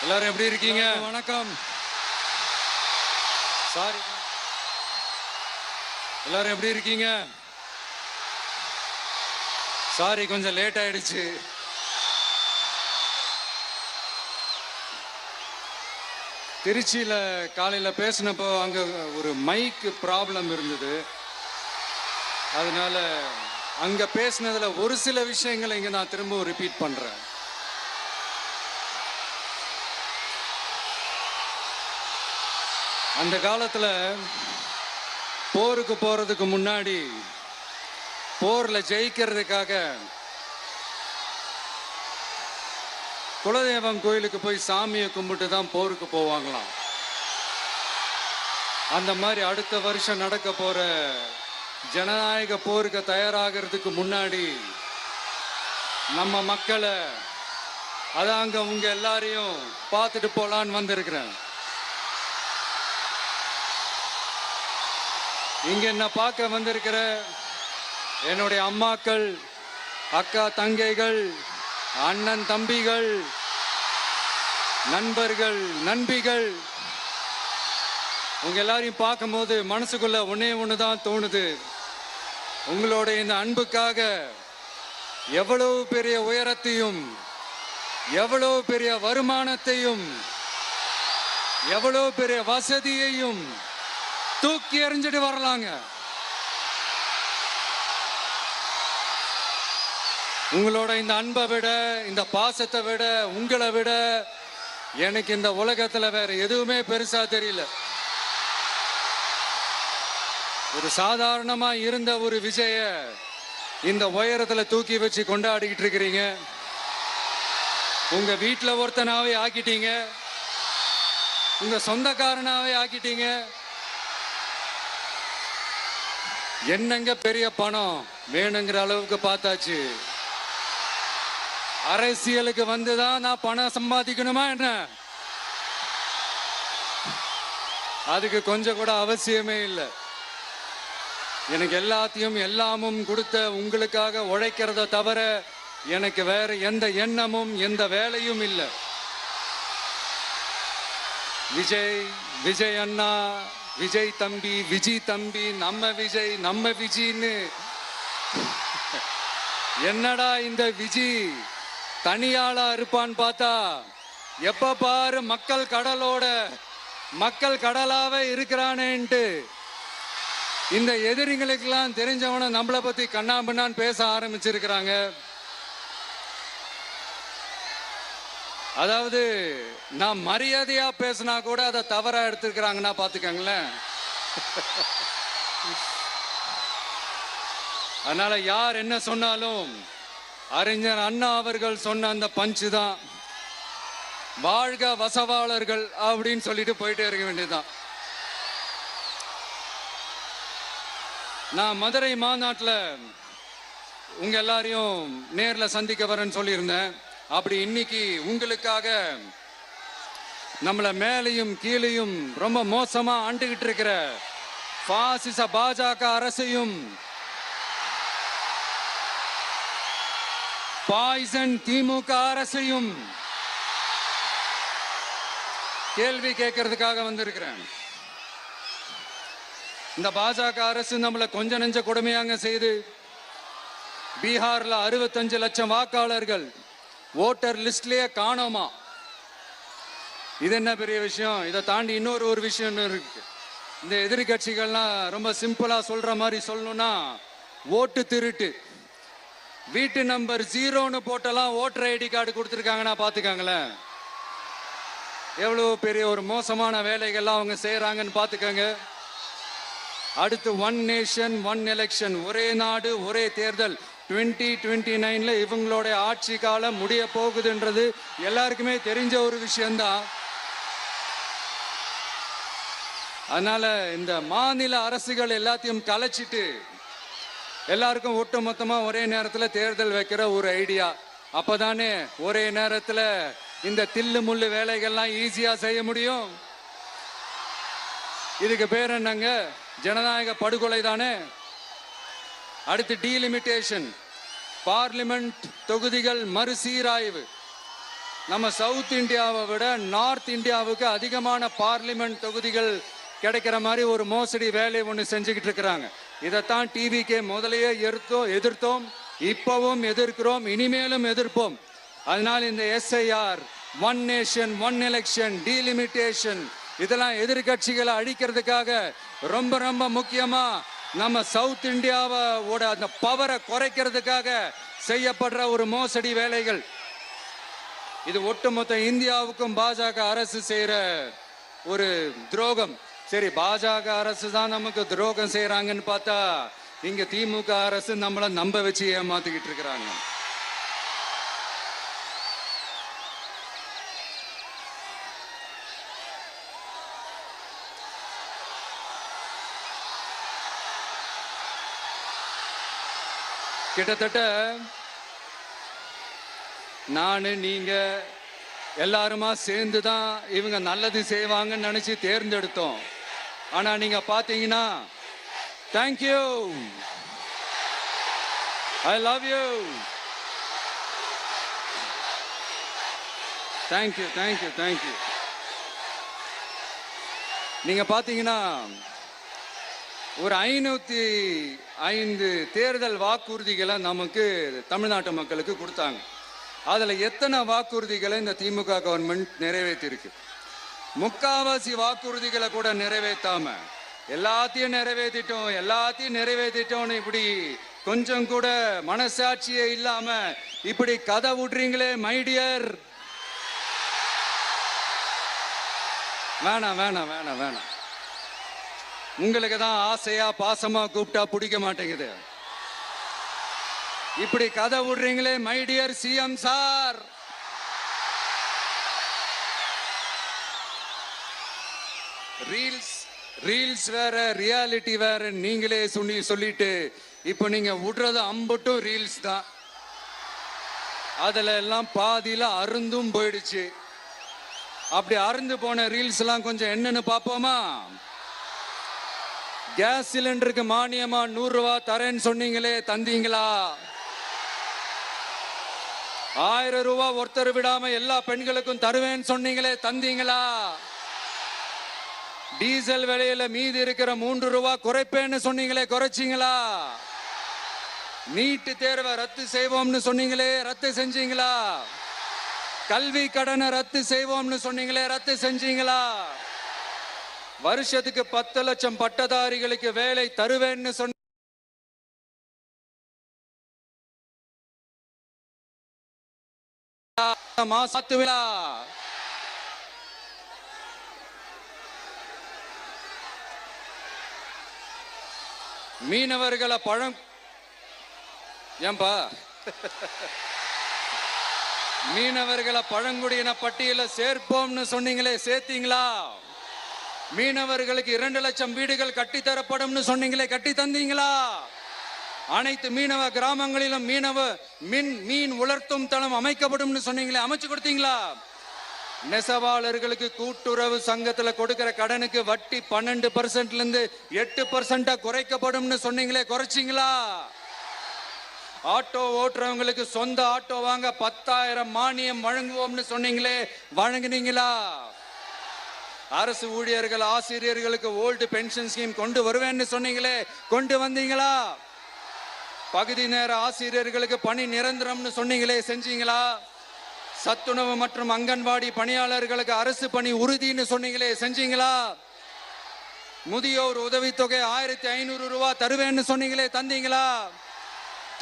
எல்லாரும் எப்படி இருக்கீங்க? வணக்கம். சாரி, எல்லாரும் எப்படி இருக்கீங்க? சாரி, கொஞ்சம் லேட் ஆயிடுச்சு. திருச்சியில காலையில பேசினப்போ அங்க ஒரு மைக் ப்ராப்ளம் இருந்தது. அதனால அங்க பேசினதுல ஒரு சில விஷயங்களை இங்க நான் திரும்ப ரிப்பீட் பண்றேன். அந்த காலத்துல போருக்கு போறதுக்கு முன்னாடி போர்ல ஜெயிக்கிறதுக்காக குலதெய்வம் கோயிலுக்கு போய் சாமியை கும்பிட்டு தான் போருக்கு போவாங்களாம். அந்த மாதிரி அடுத்த வருஷம் நடக்க போற ஜனநாயக போருக்கு தயாராகிறதுக்கு முன்னாடி நம்ம மக்களை அதாங்க உங்க எல்லாரையும் பார்த்துட்டு போலான்னு வந்திருக்கிறேன். இங்க என்ன பார்க்க வந்திருக்கிற என்னுடைய அம்மாக்கள், அக்கா தங்கைகள், அண்ணன் தம்பிகள், நண்பர்கள், நண்பிகள், உங்க எல்லாரையும் பார்க்கும்போது மனசுக்குள்ள ஒன்னே ஒண்ணுதான் தோணுது. உங்களோட இந்த அன்புக்காக எவ்வளவு பெரிய உயரத்தையும், எவ்வளவு பெரிய வருமானத்தையும், எவ்வளவு பெரிய வசதியையும் தூக்கி எறிஞ்சிட்டு வரலாங்க. உங்களோட இந்த அன்பை விட, இந்த பாசத்தை விட, உங்களை விட எனக்கு இந்த உலகத்துல வேற எதுவுமே பெருசா தெரியல. ஒரு சாதாரணமா இருந்த ஒரு விஜய இந்த உயரத்துல தூக்கி வச்சு கொண்டாடிக்கிட்டு இருக்கிறீங்க. உங்க வீட்டுல ஒருத்தனாவே ஆக்கிட்டீங்க, உங்க சொந்தக்காரனாவே ஆக்கிட்டீங்க. என்னங்க பெரிய பணம் வேணுங்கிற அளவுக்கு பார்த்தாச்சு. அரசியலுக்கு வந்துதான் நான் பணம் சம்பாதிக்கணுமா என்ன? அதுக்கு கொஞ்சம் கூட அவசியமே இல்லை. எனக்கு எல்லாத்தையும் எல்லாமும் கொடுத்த உங்களுக்காக உழைக்கிறத தவிர எனக்கு வேற எந்த எண்ணமும் எந்த வேலையும் இல்லை. விஜய், விஜய் அண்ணா, விஜய் தம்பி, விஜய் தம்பி, நம்ம விஜய், நம்ம விஜய்னு என்னடா இந்த விஜய் தனியாளா இருப்பான்னு பார்த்தா எப்ப பாரு மக்கள் கடலோட மக்கள் கடலாவே இருக்கிறானேன்ட்டு இந்த எதிரிகளுக்கெல்லாம் தெரிஞ்சவன நம்மளை பத்தி கண்ணாபின்னான்னு பேச ஆரம்பிச்சிருக்கிறாங்க. அதாவது நான் மரியாதையா பேசினா கூட அதை தவறா எடுத்துக்கிறாங்கன்னா பாத்துக்கங்களேன். அதனால யார் என்ன சொன்னாலும் அறிஞர் அண்ணா அவர்கள் சொன்ன அந்த பஞ்சு தான், வாழ்க வசவாளர்கள் அப்படின்னு சொல்லிட்டு போயிட்டே இருக்க வேண்டியதுதான். நான் மதுரை மாநாட்டில் உங்க எல்லாரையும் நேர்ல சந்திக்க வரேன்னு சொல்லியிருந்தேன். அப்படி இன்னைக்கு உங்களுக்காக நம்மள மேலையும் கீழையும் ரொம்ப மோசமா ஆண்டுகிட்டு இருக்கிற பாசிச பாஜக அரசையும் பாய்சன் திமுக அரசையும் கேள்வி கேட்கறதுக்காக வந்திருக்கிறேன். இந்த பாஜக அரசு நம்மள கொஞ்ச நெஞ்ச கொடுமையாங்க செய்து பீகார்ல 65 லட்சம் வாக்காளர்கள் ஓட்டர் லிஸ்ட்லயே காணோமா. இது என்ன பெரிய விஷயம்? இதை தாண்டி இன்னொரு விஷயம் இருக்கு. இந்த எதிர்கட்சிகள்லாம் ரொம்ப சிம்பிளா சொல்ற மாதிரி சொல்லணும்னா ஓட்டு திருட்டு. வீட்டு நம்பர் 0ன்னு போட்டெல்லாம் ஓட்டர் ஐடி கார்டு கொடுத்துருக்காங்கன்னா பாத்துக்காங்களேன். எவ்வளவு பெரிய ஒரு மோசமான வேலைகள்லாம் அவங்க செய்யறாங்கன்னு பாத்துக்கங்க. அடுத்து ஒன் நேஷன் ஒன் எலெக்ஷன், ஒரே நாடு ஒரே தேர்தல் 2029ல இவங்களோட ஆட்சி காலம் முடிய போகுதுன்றது எல்லாருக்குமே தெரிஞ்ச ஒரு விஷயம்தான். அதனால இந்த மாநில அரசுகள் எல்லாத்தையும் கலைச்சிட்டு எல்லாருக்கும் ஒட்டு மொத்தமா ஒரே நேரத்தில் தேர்தல் வைக்கிற ஒரு ஐடியா. அப்பதானே ஒரே நேரத்தில் இந்த தில்லு முள்ளு வேலைகள்லாம் ஈஸியா செய்ய முடியும். இதுக்கு பேர் என்னங்க? ஜனநாயக படுகொலை தானே. அடுத்து டீலிமிட்டேஷன், பார்லிமெண்ட் தொகுதிகள் மறுசீராய்வு, நம்ம சவுத் இந்தியாவை விட நார்த் இந்தியாவுக்கு அதிகமான பார்லிமெண்ட் தொகுதிகள் கிடைக்கிற மாதிரி ஒரு மோசடி வேலை ஒன்று செஞ்சுக்கிட்டு இருக்கிறாங்க. இதைத்தான் டிவிக்கே முதலையே எதிர்த்தோம், இப்பவும் எதிர்க்கிறோம், இனிமேலும் எதிர்ப்போம். அதனால் இந்த SIR, one nation one election, delimitation இதெல்லாம் எதிர்கட்சிகளை அழிக்கிறதுக்காக ரொம்ப ரொம்ப முக்கியமா நம்ம சவுத் இந்தியாவோட அந்த பவரை குறைக்கிறதுக்காக செய்யப்படுற ஒரு மோசடி வேலைகள். இது ஒட்டுமொத்த இந்தியாவுக்கும் பாஜக அரசு செய்யற ஒரு துரோகம். சரி, பாஜக அரசு தான் நமக்கு துரோகம் செய்யறாங்கன்னு பார்த்தா இங்க திமுக அரசு நம்மள நம்ப வச்சு ஏமாத்திக்கிட்டு இருக்கிறாங்க. கிட்டத்தட்ட நானு நீங்க எல்லாருமா சேர்ந்து தான் இவங்க நல்லது செய்வாங்கன்னு நினைச்சு தேர்ந்தெடுத்தோம். ஆனா நீங்க பாத்தீங்கன்னா, thank you, I love you, thank you thank you thank you. நீங்க பாத்தீங்கன்னா ஒரு 505 தேர்தல் வாக்குறுதிகளை நமக்கு தமிழ்நாட்டு மக்களுக்கு கொடுத்தாங்க. அதுல எத்தனை வாக்குறுதிகளை இந்த திமுக கவர்மெண்ட் நிறைவேற்றிருக்கு? முக்காவாசி வாக்குறுதிகளை கூட நிறைவேற்றாம எல்லாத்தையும் நிறைவேற்றிட்டோம் இப்படி கொஞ்சம் கூட மனசாட்சியே இல்லாம இப்படி கதை விடுறீங்களே மைடியர். வேணாம் வேணாம் வேணாம் வேணாம். உங்களுக்கு தான் ஆசையா பாசமா கூப்பிட்டா பிடிக்க மாட்டேங்குது. இப்படி கதை விடுறீங்களே my dear CM sir. Reels வேற, ரியாலிட்டி வேற நீங்களே சொல்லிட்டு இப்ப நீங்க விடுறது அம்பட்டும் ரீல்ஸ் தான். அதுல எல்லாம் பாதியில அருந்தும் போயிடுச்சு. அப்படி அருந்து போன ரீல்ஸ் எல்லாம் கொஞ்சம் என்னன்னு பாப்போமா? கேஸ் சிலிண்டருக்கு மானியமா 100 ரூபாய் தரேன்னு சொன்னீங்களே, தந்தீங்களா? 1000 ரூபாய் ஒருத்தர் விடாம எல்லா பெண்களுக்கும் தருவேன்னு சொன்னீங்களே, தந்தீங்களா? டீசல் விலையில மீதி இருக்கிற 3 ரூபாய் குறைப்பேன்னு சொன்னீங்களே, குறைச்சிங்களா? நீட்டு தேர்வை ரத்து செய்வோம்னு சொன்னீங்களே, ரத்து செஞ்சீங்களா? கல்வி கடனை ரத்து செய்வோம்னு சொன்னீங்களே, ரத்து செஞ்சீங்களா? வருஷத்துக்கு 10 லட்சம் பட்டதாரிகளுக்கு வேலை தருவேன்னு சொன்ன மீனவர்களை மீனவர்களை பழங்குடியின பட்டியல சேர்ப்போம்னு சொன்னீங்களே, சேர்த்தீங்களா? மீனவர்களுக்கு 2 லட்சம் வீடுகள் கட்டித்தரப்படும் சொன்னீங்களே, கட்டி தந்தீங்களா? அனைத்து மீனவ கிராமங்களிலும் மீன் உலர்த்தும் தளம் அமைக்கப்படும் சொன்னீங்களே, அமைச்சு கொடுத்தீங்களா? நெசவாளர்களுக்கு கூட்டுறவு சங்கத்துல கொடுக்கிற கடனுக்கு வட்டி 12% 8% குறைக்கப்படும் சொன்னீங்களே, குறைச்சிங்களா? ஆட்டோ ஓட்டுறவங்களுக்கு சொந்த ஆட்டோ வாங்க 10,000 மானியம் வழங்குவோம்னு சொன்னீங்களே, வழங்குனீங்களா? அரசு ஊழியர்கள் ஆசிரியர்களுக்கு ஓல்டு பென்ஷன் ஸ்கீம் கொண்டு வருவேன்னு சொன்னீங்களே, கொண்டு வந்தீங்களா? பகுதி நேர ஆசிரியர்களுக்கு பணி நிரந்தரம்னு சொன்னீங்களே, செஞ்சீங்களா? சத்துணவு மற்றும் அங்கன்வாடி பணியாளர்களுக்கு அரசு பணி உறுதின்னு சொன்னீங்களே, செஞ்சீங்களா? முதியோர் உதவித்தொகை 1500 ரூபாய் தருவேன்னு சொன்னீங்களே, தந்தீங்களா?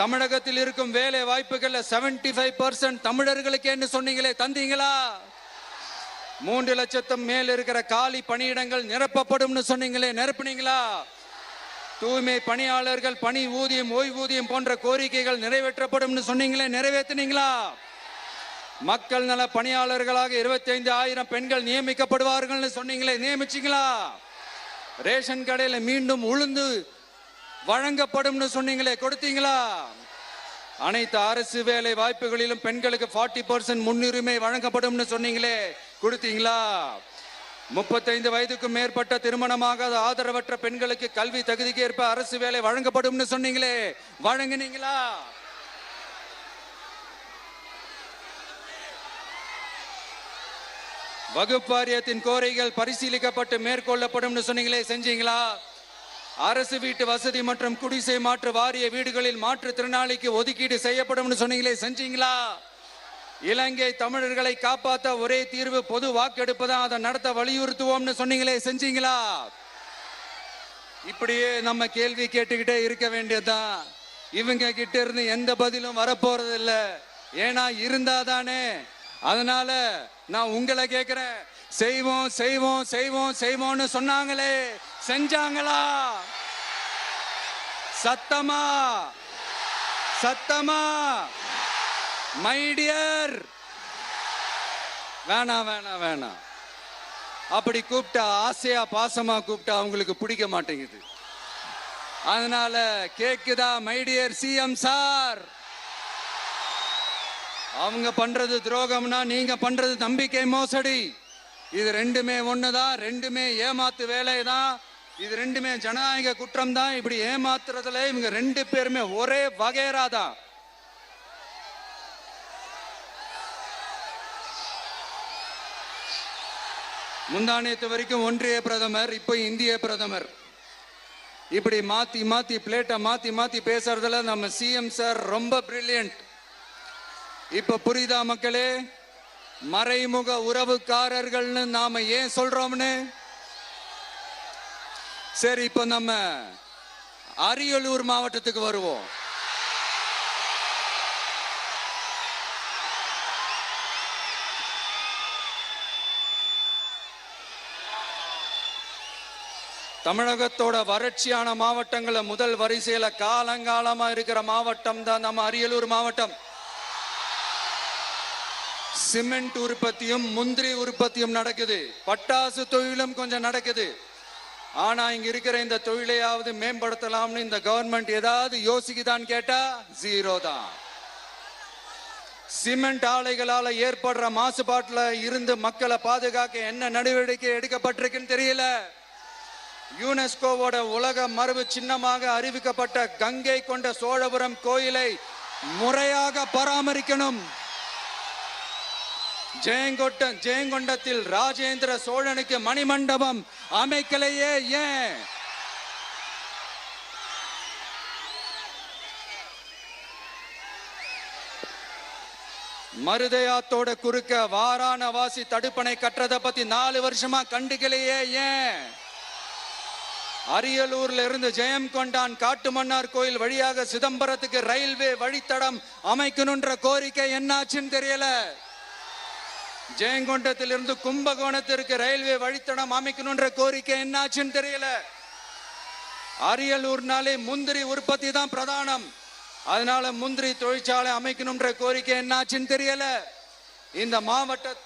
தமிழகத்தில் இருக்கும் வேலை வாய்ப்புகள்ல 75% தமிழர்களுக்கு என்ன சொன்னீங்களே, தந்தீங்களா? 3 லட்சத்தும் மேல் இருக்கிற காலி பணியிடங்கள் நிரப்பப்படும் சொன்னீங்களே, நிரப்புனீங்களா? தூய்மை பணியாளர்கள் பணி ஊதியம், ஓய்வூதியம் போன்ற கோரிக்கைகள் நிறைவேற்றப்படும் சொன்னீங்களே, நிறைவேற்றினீங்களா? மக்கள் நல பணியாளர்களாக 25,000 பெண்கள் நியமிக்கப்படுவார்கள் சொன்னீங்களே, நியமிச்சீங்களா? ரேஷன் கடையில மீண்டும் உளுந்து வழங்கப்படும் சொன்னீங்களே, கொடுத்தீங்களா? அனைத்து அரசு வேலை வாய்ப்புகளிலும் பெண்களுக்கு 40% முன்னுரிமை வழங்கப்படும் சொன்னீங்களே, கொடுத்தீங்களா? 35 வயதுக்கும் மேற்பட்ட திருமணமாகாத ஆதரவற்ற பெண்களுக்கு கல்வி தகுதிக்கு ஏற்ப அரசு வேலை வழங்கப்படும் சொன்னீங்களே, வழங்கினீங்களா? வகுப்பு வாரியத்தின் கோரிக்கைகள் பரிசீலிக்கப்பட்டு மேற்கொள்ளப்படும் சொன்னீங்களே, செஞ்சீங்களா? அரசு வீட்டு வசதி மற்றும் குடிசை மாற்று வாரிய வீடுகளில் மாற்றுத்திறனாளிக்கு ஒதுக்கீடு செய்யப்படும் சொன்னீங்களே, செஞ்சீங்களா? இலங்கை தமிழர்களை காப்பாற்ற ஒரே தீர்வு பொது வாக்கெடுப்பு தான், அதை நடத்த வலியுறுத்துவோம்னு சொன்னீங்களே, செஞ்சீங்களா? இப்படியே நம்ம கேள்வி கேட்டுக்கிட்டே இருக்க வேண்டியதுதான். இவங்க கிட்ட இருந்து எந்த பதிலும் வரப்போறது இல்ல. ஏன்னா இருந்தாதானே. அதனால நான் உங்களை கேட்கிறேன், செய்வோம் செய்வோம் செய்வோம் செய்வோம்னு சொன்னாங்களே, செஞ்சாங்களா? சத்தமா சத்தமா? மை டியர், வேணாம் வேணாம் வேணாம். அப்படி கூப்பிட்டா, ஆசையா பாசமா கூப்பிட்டா அவங்களுக்கு பிடிக்க மாட்டேங்குது. அதனால கேக்குதா மை டியர் சிஎம் சார்? அவங்க பண்றது துரோகம்னா நீங்க பண்றது நம்பிக்கை மோசடி. இது ரெண்டுமே ஒண்ணுதான், ரெண்டுமே ஏமாத்து வேலைதான், இது ரெண்டுமே ஜனநாயக குற்றம் தான். இப்படி ஏமாத்துறதுல இவங்க ரெண்டு பேருமே ஒரே வகைரா தான். முந்தானேத்து வரைக்கும் ஒன்றிய பிரதமர், இப்போ இந்திய பிரதமர். இப்படி மாத்தி மாத்தி பிளேட்டை மாத்தி மாத்தி பேசுறதுல நம்ம சிஎம் சார் ரொம்ப பிரில்லியன்ட். இப்ப புரியுதா மக்களே? மறைமுக உறவுக்காரர்கள்னு நாம ஏன் சொல்றோம்னு? சரி, இப்ப நம்ம அரியலூர் மாவட்டத்துக்கு வருவோம். தமிழகத்தோட வறட்சியான மாவட்டங்கள முதல் வரிசையில காலங்காலமா இருக்கிற மாவட்டம் தான் நம்ம அரியலூர் மாவட்டம். சிமெண்ட் உற்பத்தியும் முந்திரி உற்பத்தியும் நடக்குது, பட்டாசு தொழிலும் கொஞ்சம் நடக்குது. ஆனா இங்க இருக்கிற இந்த தொழிலையாவது மேம்படுத்தலாம்னு இந்த கவர்மெண்ட் ஏதாவது யோசிக்குதான்னு கேட்டா ஜீரோ தான். சிமெண்ட் ஆலைகளால ஏற்படுற மாசுபாட்டுல இருந்து மக்களை பாதுகாக்க என்ன நடவடிக்கை எடுக்கப்பட்டிருக்குன்னு தெரியல. யுனெஸ்கோவோட உலக மரபு சின்னமாக அறிவிக்கப்பட்ட கங்கை கொண்ட சோழபுரம் கோயிலை முறையாக பராமரிக்கணும். ஜெயங்கொண்டத்தில் ராஜேந்திர சோழனுக்கு மணிமண்டபம் அமைக்கலையே ஏன்? மருதையாத்தோட குறுக்க வாராணவாசி தடுப்பணை கட்டுறதை பத்தி 4 வருஷமா கண்டுக்கலையே ஏன்? அரியலூர்ல இருந்து ஜெயங்கொண்டான் காட்டுமன்னார் கோயில் வழியாக சிதம்பரத்துக்கு ரயில்வே வழித்தடம் அமைக்கணும்ன்ற கோரிக்கை என்னாச்சுன்னு தெரியல. ஜெயங்கொண்டத்திலிருந்து கும்பகோணத்திற்கு ரயில்வே வழித்தடம் அமைக்கணும்ன்ற கோரிக்கை என்னாச்சுன்னு தெரியல. அரியலூர்னாலே முந்திரி உற்பத்தி தான் பிரதானம், அதனால முந்திரி தொழிற்சாலை அமைக்கணும்ன்ற கோரிக்கை என்னாச்சுன்னு தெரியல. இந்த மாவட்ட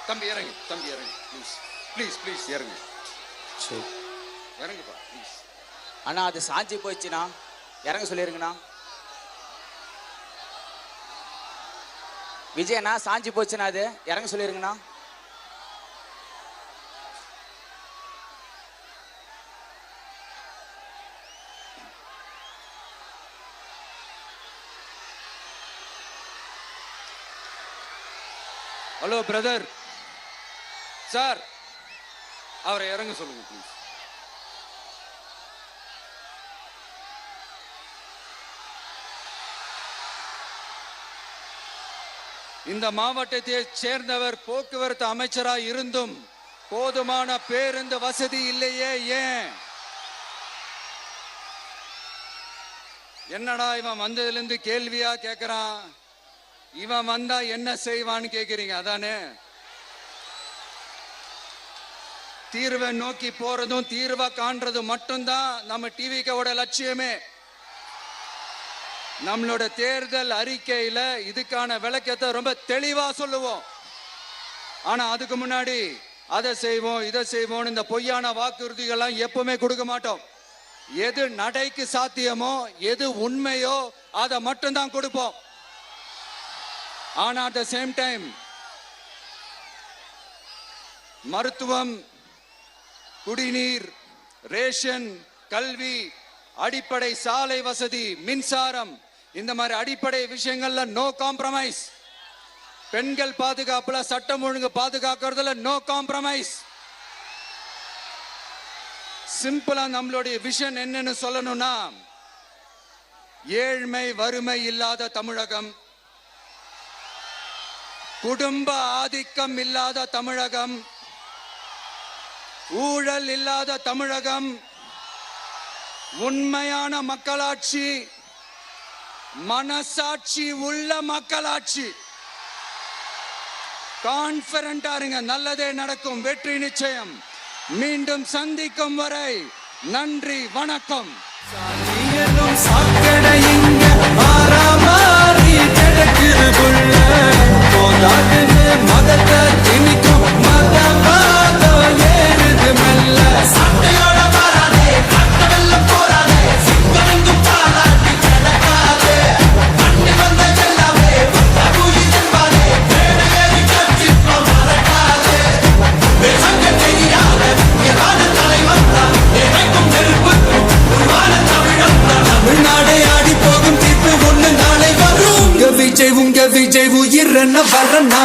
தம்பி இறங்கு, தம்பி இறங்கு, ப்ளீஸ் ப்ளீஸ் ப்ளீஸ் இறங்கு. சரி இறங்குப்பா ப்ளீஸ். அண்ணா அது சாஞ்சி போயிடுச்சுண்ணா, இறங்க சொல்லிருங்கண்ணா. விஜயண்ணா சாஞ்சி போச்சுண்ணா, அது இறங்க சொல்லிருங்கண்ணா. ஹலோ பிரதர் சார், அவரை இறங்க சொல்லுங்க ப்ளீஸ். இந்த மாவட்டத்தை சேர்ந்தவர் போக்குவரத்து அமைச்சராக இருந்தும் போதுமான பேருந்து வசதி இல்லையே ஏன்? என்னடா இவன் வந்ததுல இருந்து கேள்வியா கேட்கிறான், இவன் வந்தா என்ன செய்வான்னு கேக்குறீங்க அதானே? தீர்வை நோக்கி போறதும் தீர்வை காண்றதும் மட்டும்தான் நம்ம டிவிக்கோட லட்சியமே. நம்மளோட தேர்தல் அறிக்கையில இதுக்கான விளக்கத்தை ரொம்ப தெளிவா சொல்லுவோம். ஆனா அதுக்கு முன்னாடி அதை செய்வோம் இதை செய்வோம் இந்த பொய்யான வாக்குறுதிகள்லாம் எப்பவுமே கொடுக்க மாட்டோம். எது நடைக்கு சாத்தியமோ எது உண்மையோ அதை மட்டும்தான் கொடுப்போம். ஆனா அட் த சேம் டைம் மருத்துவம், குடிநீர், ரேஷன், கல்வி, அடிப்படை சாலை வசதி, மின்சாரம், இந்த மாதிரி அடிப்படை விஷயங்கள்ல நோ காம்ப்ரமைஸ். பெண்கள் பாதுகாப்புல, சட்டம் ஒழுங்கு பாதுகாக்கிறதுல நோ காம்ப்ரமைஸ். சிம்பிளா நம்மளுடைய விஷன் என்னன்னு சொல்லணும்னா, ஏழ்மை வறுமை இல்லாத தமிழகம், குடும்ப ஆதிக்கம் இல்லாத தமிழகம், ஊழல் இல்லாத தமிழகம், உண்மையான மக்களாட்சி, மனசாட்சி உள்ள மக்களாட்சி. கான்பிடண்டா இருங்க, நல்லதே நடக்கும், வெற்றி நிச்சயம். மீண்டும் சந்திக்கும் வரை நன்றி, வணக்கம். உங்க விஜய் உயிர் என்ன வரனா